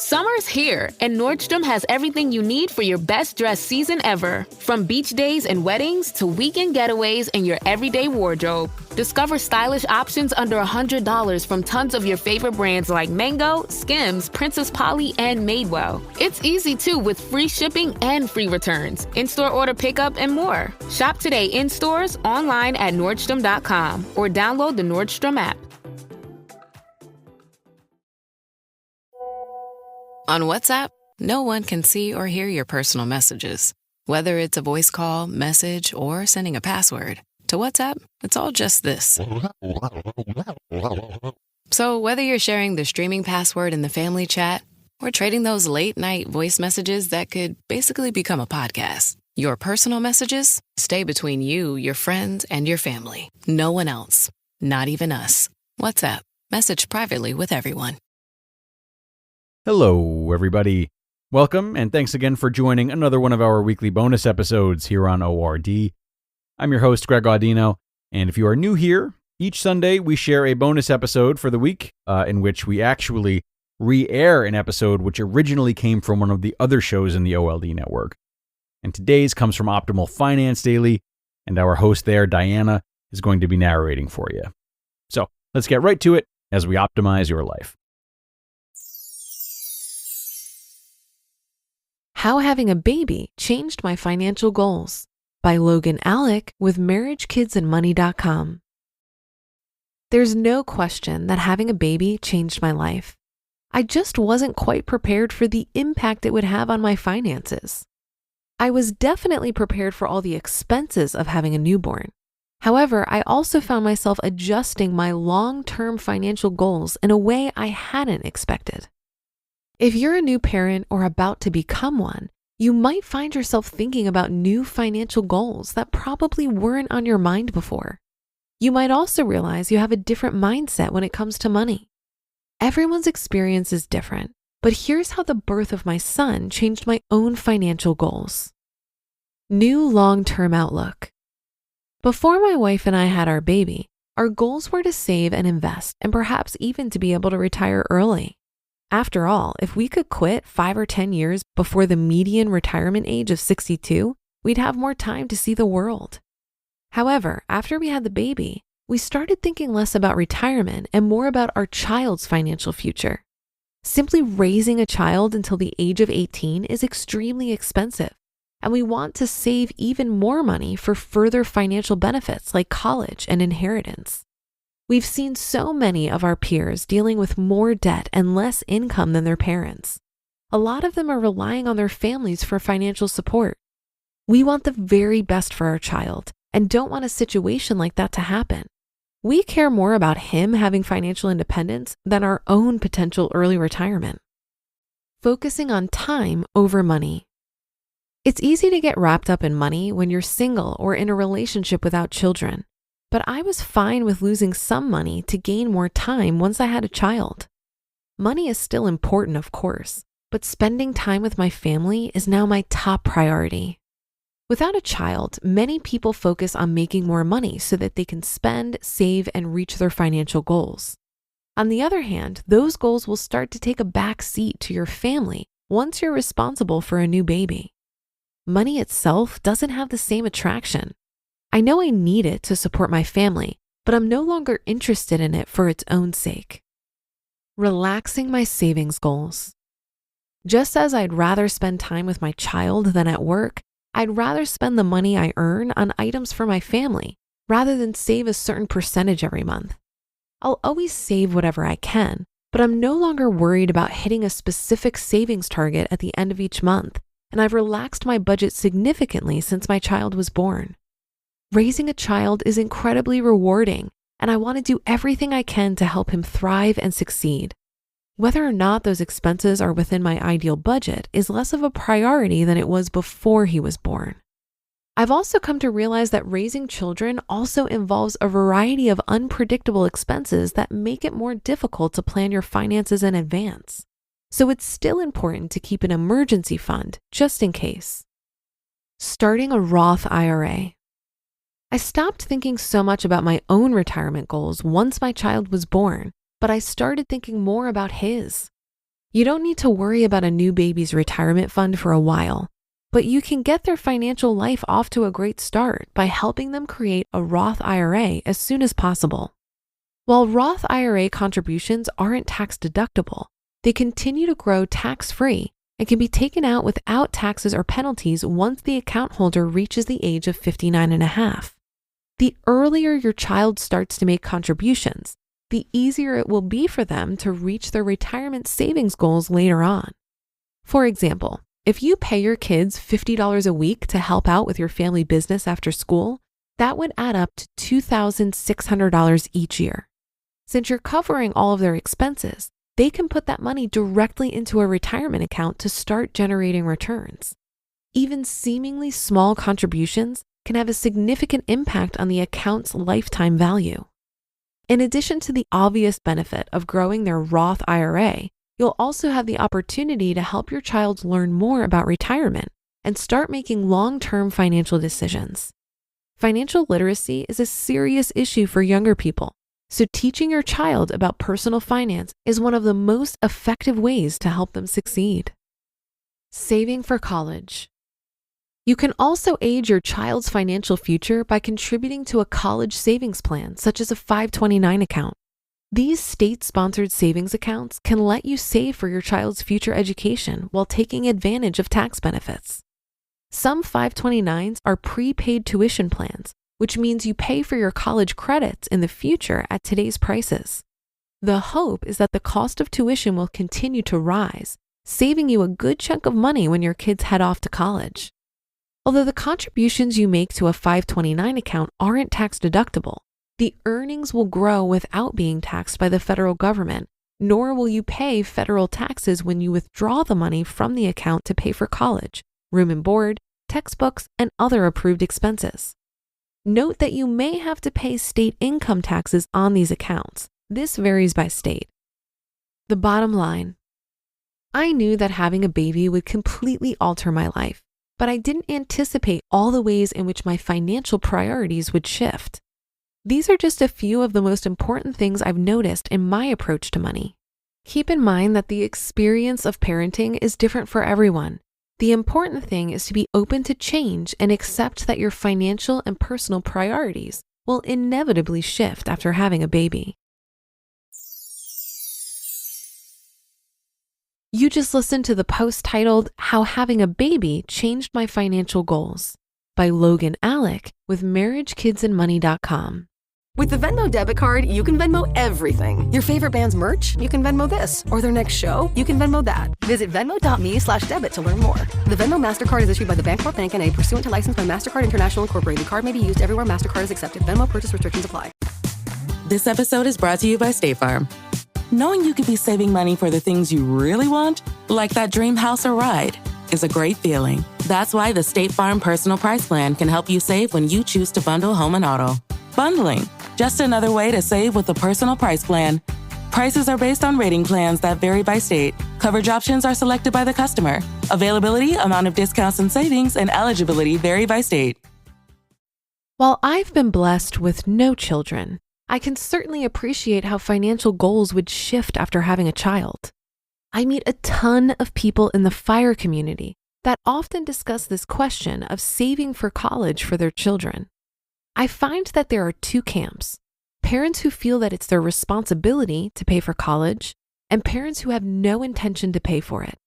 Summer's here, and Nordstrom has everything you need for your best dress season ever. From beach days and weddings to weekend getaways and your everyday wardrobe. Discover stylish options under $100 from tons of your favorite brands like Mango, Skims, Princess Polly, and Madewell. It's easy too with free shipping and free returns, in-store order pickup, and more. Shop today in stores, online at Nordstrom.com, or download the Nordstrom app. On WhatsApp, no one can see or hear your personal messages. Whether it's a voice call, message, or sending a password. To WhatsApp, it's all just this. So whether you're sharing the streaming password in the family chat or trading those late-night voice messages that could basically become a podcast, your personal messages stay between you, your friends, and your family. No one else. Not even us. WhatsApp. Message privately with everyone. Hello, everybody. Welcome, and thanks again for joining another one of our weekly bonus episodes here on ORD. I'm your host, Greg Audino, and if you are new here, each Sunday we share a bonus episode for the week in which we actually re-air an episode which originally came from one of the other shows in the OLD network. And today's comes from Optimal Finance Daily, and our host there, Diana, is going to be narrating for you. So let's get right to it as we optimize your life. How Having a Baby Changed My Financial Goals by Logan Allec with MarriageKidsAndMoney.com. There's no question that having a baby changed my life. I just wasn't quite prepared for the impact it would have on my finances. I was definitely prepared for all the expenses of having a newborn. However, I also found myself adjusting my long-term financial goals in a way I hadn't expected. If you're a new parent or about to become one, you might find yourself thinking about new financial goals that probably weren't on your mind before. You might also realize you have a different mindset when it comes to money. Everyone's experience is different, but here's how the birth of my son changed my own financial goals. New long-term outlook. Before my wife and I had our baby, our goals were to save and invest and perhaps even to be able to retire early. After all, if we could quit 5 or 10 years before the median retirement age of 62, we'd have more time to see the world. However, after we had the baby, we started thinking less about retirement and more about our child's financial future. Simply raising a child until the age of 18 is extremely expensive, and we want to save even more money for further financial benefits like college and inheritance. We've seen so many of our peers dealing with more debt and less income than their parents. A lot of them are relying on their families for financial support. We want the very best for our child and don't want a situation like that to happen. We care more about him having financial independence than our own potential early retirement. Focusing on time over money. It's easy to get wrapped up in money when you're single or in a relationship without children. But I was fine with losing some money to gain more time once I had a child. Money is still important, of course, but spending time with my family is now my top priority. Without a child, many people focus on making more money so that they can spend, save, and reach their financial goals. On the other hand, those goals will start to take a back seat to your family once you're responsible for a new baby. Money itself doesn't have the same attraction. I know I need it to support my family, but I'm no longer interested in it for its own sake. Relaxing my savings goals. Just as I'd rather spend time with my child than at work, I'd rather spend the money I earn on items for my family rather than save a certain percentage every month. I'll always save whatever I can, but I'm no longer worried about hitting a specific savings target at the end of each month, and I've relaxed my budget significantly since my child was born. Raising a child is incredibly rewarding, and I want to do everything I can to help him thrive and succeed. Whether or not those expenses are within my ideal budget is less of a priority than it was before he was born. I've also come to realize that raising children also involves a variety of unpredictable expenses that make it more difficult to plan your finances in advance. So it's still important to keep an emergency fund just in case. Starting a Roth IRA. I stopped thinking so much about my own retirement goals once my child was born, but I started thinking more about his. You don't need to worry about a new baby's retirement fund for a while, but you can get their financial life off to a great start by helping them create a Roth IRA as soon as possible. While Roth IRA contributions aren't tax deductible, they continue to grow tax-free and can be taken out without taxes or penalties once the account holder reaches the age of 59 and a half. The earlier your child starts to make contributions, the easier it will be for them to reach their retirement savings goals later on. For example, if you pay your kids $50 a week to help out with your family business after school, that would add up to $2,600 each year. Since you're covering all of their expenses, they can put that money directly into a retirement account to start generating returns. Even seemingly small contributions can have a significant impact on the account's lifetime value. In addition to the obvious benefit of growing their Roth IRA, you'll also have the opportunity to help your child learn more about retirement and start making long-term financial decisions. Financial literacy is a serious issue for younger people, so teaching your child about personal finance is one of the most effective ways to help them succeed. Saving for college. You can also aid your child's financial future by contributing to a college savings plan, such as a 529 account. These state-sponsored savings accounts can let you save for your child's future education while taking advantage of tax benefits. Some 529s are prepaid tuition plans, which means you pay for your college credits in the future at today's prices. The hope is that the cost of tuition will continue to rise, saving you a good chunk of money when your kids head off to college. Although the contributions you make to a 529 account aren't tax deductible, the earnings will grow without being taxed by the federal government, nor will you pay federal taxes when you withdraw the money from the account to pay for college, room and board, textbooks, and other approved expenses. Note that you may have to pay state income taxes on these accounts. This varies by state. The bottom line: I knew that having a baby would completely alter my life, but I didn't anticipate all the ways in which my financial priorities would shift. These are just a few of the most important things I've noticed in my approach to money. Keep in mind that the experience of parenting is different for everyone. The important thing is to be open to change and accept that your financial and personal priorities will inevitably shift after having a baby. You just listened to the post titled "How Having a Baby Changed My Financial Goals" by Logan Allec with marriagekidsandmoney.com. With the Venmo debit card, you can Venmo everything. Your favorite band's merch? You can Venmo this. Or their next show? You can Venmo that. Visit venmo.me/debit to learn more. The Venmo MasterCard is issued by the Bancorp Bank N.A. pursuant to license by MasterCard International Incorporated. Card may be used everywhere MasterCard is accepted. Venmo purchase restrictions apply. This episode is brought to you by State Farm. Knowing you could be saving money for the things you really want, like that dream house or ride, is a great feeling. That's why the State Farm Personal Price Plan can help you save when you choose to bundle home and auto. Bundling, just another way to save with the Personal Price Plan. Prices are based on rating plans that vary by state. Coverage options are selected by the customer. Availability, amount of discounts and savings, and eligibility vary by state. While I've been blessed with no children, I can certainly appreciate how financial goals would shift after having a child. I meet a ton of people in the FIRE community that often discuss this question of saving for college for their children. I find that there are two camps: parents who feel that it's their responsibility to pay for college, and parents who have no intention to pay for it.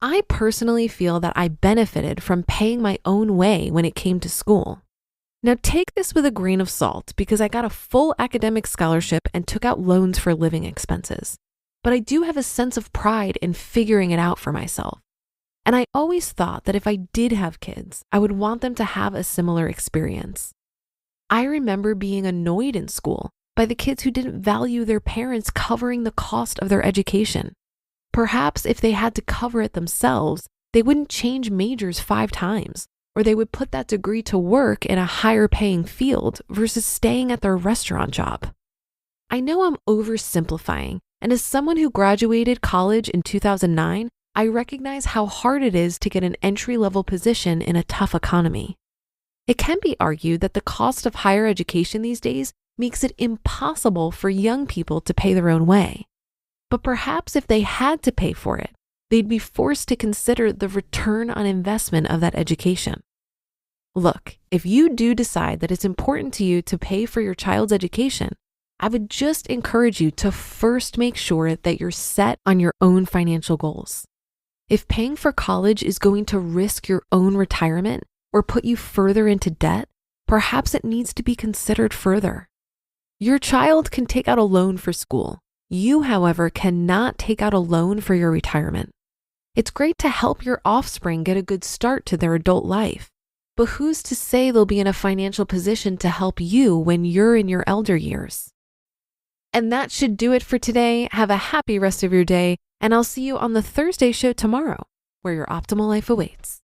I personally feel that I benefited from paying my own way when it came to school. Now take this with a grain of salt because I got a full academic scholarship and took out loans for living expenses. But I do have a sense of pride in figuring it out for myself. And I always thought that if I did have kids, I would want them to have a similar experience. I remember being annoyed in school by the kids who didn't value their parents covering the cost of their education. Perhaps if they had to cover it themselves, they wouldn't change majors 5 times, or they would put that degree to work in a higher paying field versus staying at their restaurant job. I know I'm oversimplifying, and as someone who graduated college in 2009, I recognize how hard it is to get an entry-level position in a tough economy. It can be argued that the cost of higher education these days makes it impossible for young people to pay their own way. But perhaps if they had to pay for it, they'd be forced to consider the return on investment of that education. Look, if you do decide that it's important to you to pay for your child's education, I would just encourage you to first make sure that you're set on your own financial goals. If paying for college is going to risk your own retirement or put you further into debt, perhaps it needs to be considered further. Your child can take out a loan for school. You, however, cannot take out a loan for your retirement. It's great to help your offspring get a good start to their adult life, but who's to say they'll be in a financial position to help you when you're in your elder years? And that should do it for today. Have a happy rest of your day, and I'll see you on the Thursday show tomorrow, where your optimal life awaits.